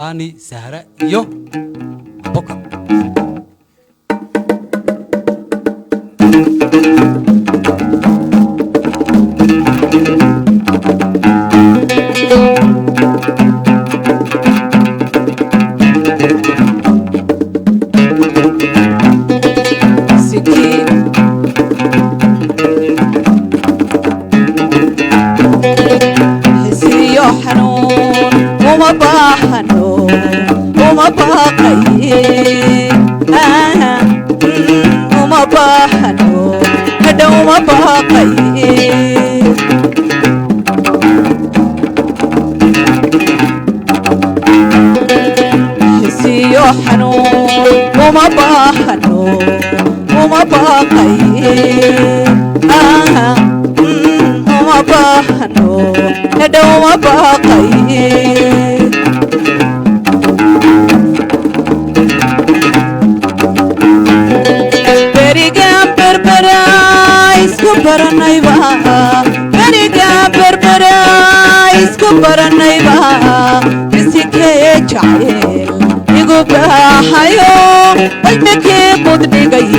أني سهرة يو بكرة وما باقي وما باحنو هدا وما باقي حسي حنون وما باحنو وما باقي وما باحنو هدا وما باقي baranayba bariga berbera isku baranayba isikee jacayl igu baahayo qalbigii qudhigay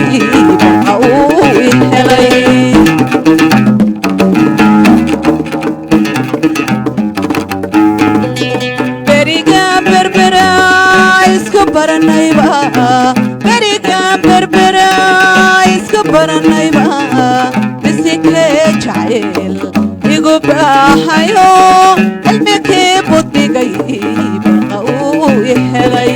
uu helay bariga berbera isku baranayba bariga berbera isku baranayba jacayl igu baahayo qalbigii budhigay baqa uu helay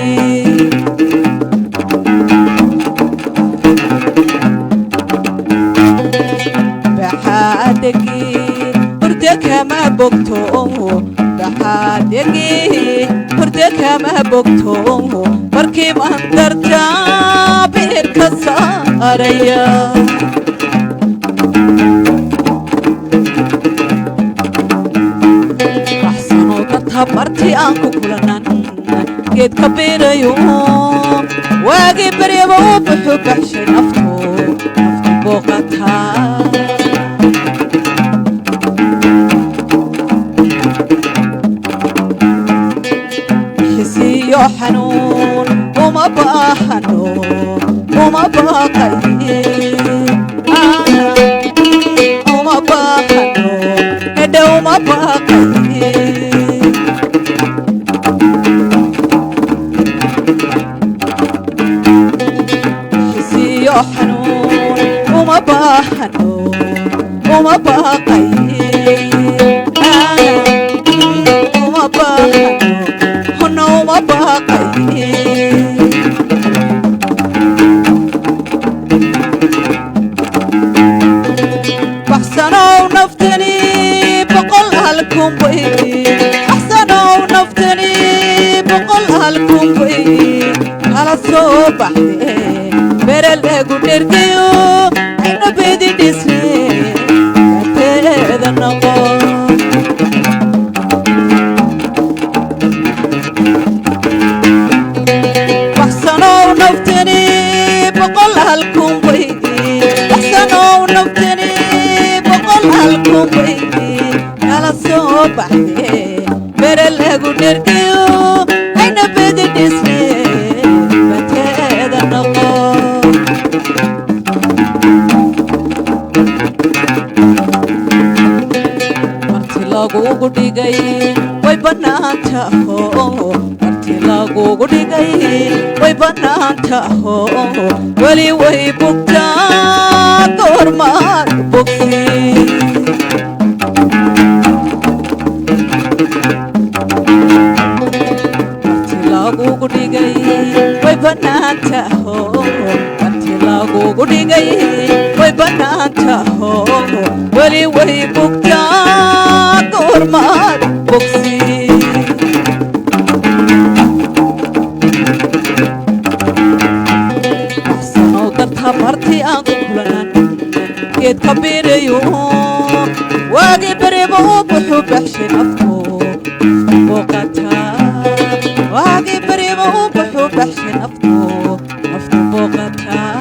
baxaadegii hurda kama bogto baxaadegii hurda kama bogto markii mandarta beerka saaraya habarti aan ku kulanan geedka beerayo waagii baryaba u buxu baxshay naftu booqataa xisiyo xanuun uma baahano uma baaqay uma baahano hedha uma baaqay حنون وما باحنو وما باقي وما باحنو حنو وما باقي بحسنوا نفتني بقول هلكم بي بحسنوا نفتني بقول هلكم بي على الصبح beralagu dhergayo ayna bedi dhisne teeda noqo baxsanow naftani boqol halkun bay baxsanow naftani boqol halkun bay kala soo baxde beralagu dhergayo ayna bedi dhisne teeda noqo lagugu dhigay way bannaan taho marti lagugu dhigay way bannaan taho weli way bugtaa goormaad bogsi marti lagugu dhigay way bannaan taho marti lagugu dhigay way bannaan taho weli way bugtaa gormaad bogsi baxsanow darta marti aan ku kulanan geedka beerayo waagii baryaba u buxu baxshay naftu booqataa waagii baryaba u buxu baxshay naftu booqataa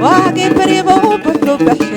waagii baryaba u buxu baxshay